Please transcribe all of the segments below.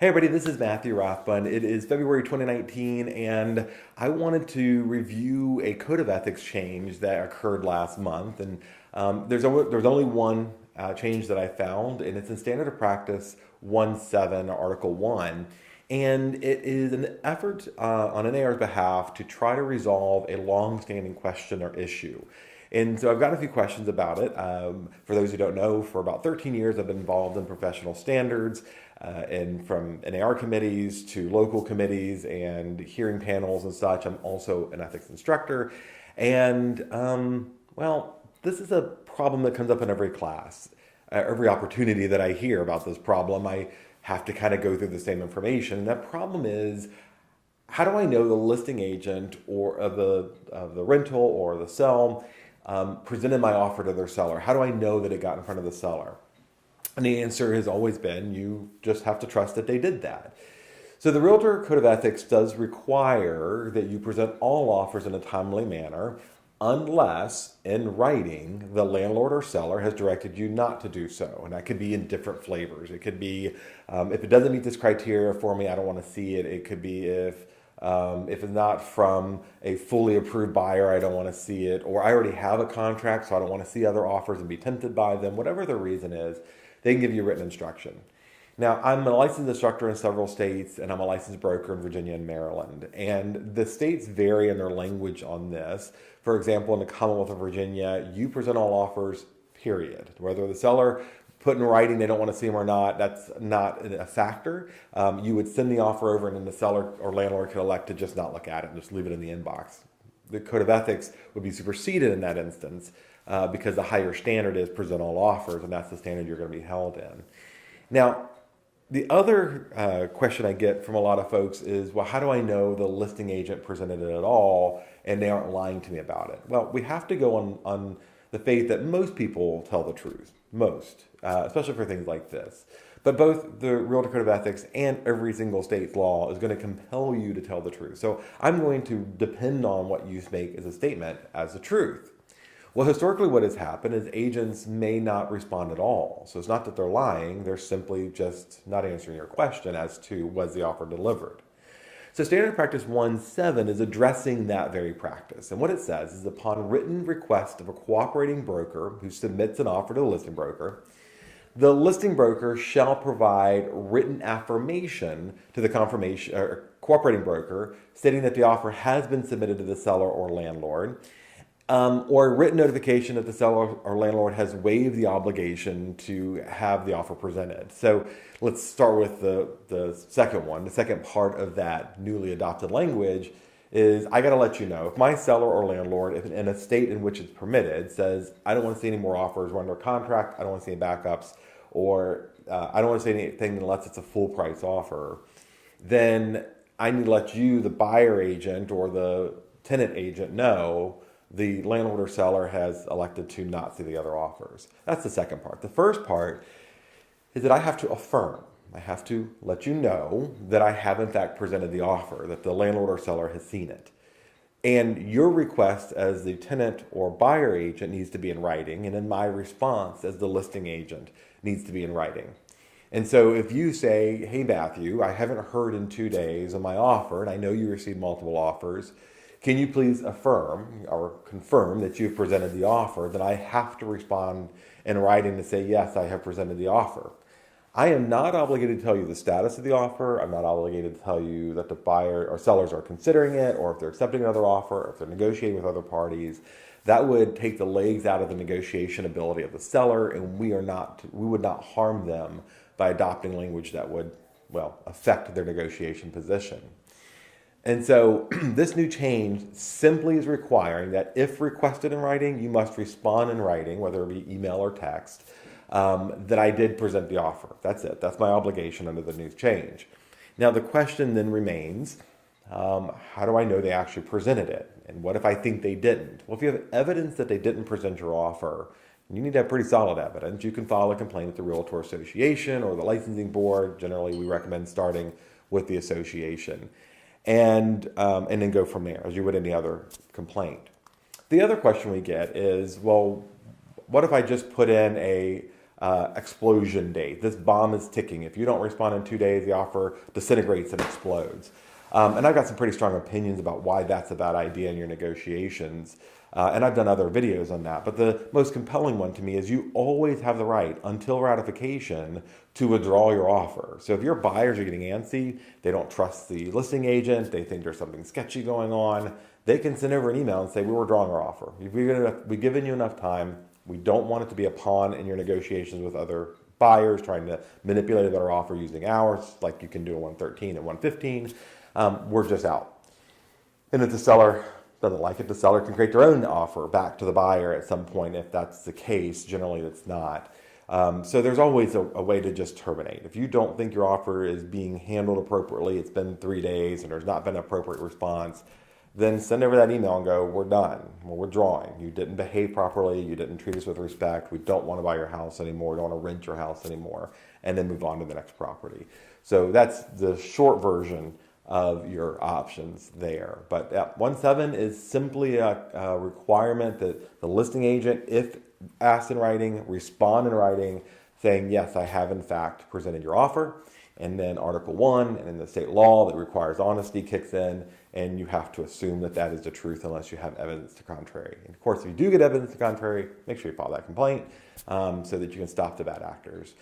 Hey everybody, this is Matthew Rothbun. It is February 2019, and I wanted to review a code of ethics change that occurred last month. And there's only one change that I found, and it's in Standard of Practice 1.7, Article 1. And it is an effort on NAR's behalf to try to resolve a long-standing question or issue. And so I've got a few questions about it. For those who don't know, for about 13 years, I've been involved in professional standards and from NAR committees to local committees and hearing panels and such. I'm also an ethics instructor. And this is a problem that comes up in every class. Every opportunity that I hear about this problem, I have to kind of go through the same information. And that problem is, how do I know the listing agent or of the rental or the sell presented my offer to their seller? How do I know that it got in front of the seller? And the answer has always been, you just have to trust that they did that. So the Realtor Code of Ethics does require that you present all offers in a timely manner, unless in writing the landlord or seller has directed you not to do so. And that could be in different flavors. It could be, if it doesn't meet this criteria for me, I don't want to see it. It could be if it's not from a fully approved buyer, I don't want to see it. Or I already have a contract, so I don't want to see other offers and be tempted by them. Whatever the reason is, they can give you written instruction. Now, I'm a licensed instructor in several states, and I'm a licensed broker in Virginia and Maryland. And the states vary in their language on this. For example, in the Commonwealth of Virginia, you present all offers, period. Whether the seller put in writing they don't want to see them or not, that's not a factor. You would send the offer over, and then the seller or landlord could elect to just not look at it and just leave it in the inbox. The Code of Ethics would be superseded in that instance because the higher standard is present all offers, and that's the standard you're going to be held in. Now, the other question I get from a lot of folks is, well, how do I know the listing agent presented it at all and they aren't lying to me about it? Well, we have to go on the faith that most people tell the truth, especially for things like this. But both the Realtor Code of Ethics and every single state's law is going to compel you to tell the truth. So I'm going to depend on what you make as a statement as the truth. Well, historically what has happened is agents may not respond at all. So it's not that they're lying, they're simply just not answering your question as to was the offer delivered. So Standard Practice 1.7 is addressing that very practice. And what it says is, upon written request of a cooperating broker who submits an offer to the listing broker, the listing broker shall provide written affirmation to the confirmation or cooperating broker stating that the offer has been submitted to the seller or landlord, or a written notification that the seller or landlord has waived the obligation to have the offer presented. So let's start with the second one. The second part of that newly adopted language is, I got to let you know, if my seller or landlord, if in a state in which it's permitted, says, I don't want to see any more offers, we're under contract, I don't want to see any backups, or I don't want to see anything unless it's a full price offer, then I need to let you, the buyer agent or the tenant agent, know the landlord or seller has elected to not see the other offers. That's the second part. The first part is that I have to affirm. I have to let you know that I have in fact presented the offer, that the landlord or seller has seen it. And your request as the tenant or buyer agent needs to be in writing, and then my response as the listing agent needs to be in writing. And so if you say, hey Matthew, I haven't heard in 2 days of my offer, and I know you received multiple offers, can you please affirm or confirm that you've presented the offer? Then I have to respond in writing to say, yes, I have presented the offer. I am not obligated to tell you the status of the offer. I'm not obligated to tell you that the buyer or sellers are considering it, or if they're accepting another offer, or if they're negotiating with other parties. That would take the legs out of the negotiation ability of the seller, and we would not harm them by adopting language that would, affect their negotiation position. And so this new change simply is requiring that if requested in writing, you must respond in writing, whether it be email or text, that I did present the offer. That's it. That's my obligation under the new change. Now the question then remains, how do I know they actually presented it? And what if I think they didn't? Well, if you have evidence that they didn't present your offer, you need to have pretty solid evidence. You can file a complaint with the Realtor Association or the licensing board. Generally, we recommend starting with the association. And then go from there, as you would any other complaint. The other question we get is, well, what if I just put in explosion date. This bomb is ticking. If you don't respond in 2 days, the offer disintegrates and explodes. And I've got some pretty strong opinions about why that's a bad idea in your negotiations. And I've done other videos on that. But the most compelling one to me is you always have the right, until ratification, to withdraw your offer. So if your buyers are getting antsy, they don't trust the listing agent, they think there's something sketchy going on, they can send over an email and say, we're withdrawing our offer. We've given you enough time. We don't want it to be a pawn in your negotiations with other buyers trying to manipulate their offer using ours, like you can do a 113 and 115. We're just out. And if the seller doesn't like it, the seller can create their own offer back to the buyer at some point if that's the case. Generally, it's not. So there's always a way to just terminate. If you don't think your offer is being handled appropriately, it's been 3 days and there's not been an appropriate response, then send over that email and go, we're done, we're withdrawing. You didn't behave properly, you didn't treat us with respect, we don't want to buy your house anymore, we don't want to rent your house anymore, and then move on to the next property. So that's the short version of your options there. But 1.7 is simply a requirement that the listing agent, if asked in writing, respond in writing, saying, yes, I have in fact presented your offer. And then Article 1 and in the state law that requires honesty kicks in, and you have to assume that that is the truth unless you have evidence to contrary. And of course, if you do get evidence to contrary, make sure you file that complaint so that you can stop the bad actors.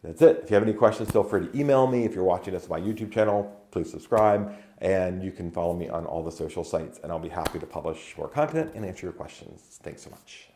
That's it. If you have any questions, feel free to email me. If you're watching this on my YouTube channel, please subscribe, and you can follow me on all the social sites, and I'll be happy to publish more content and answer your questions. Thanks so much.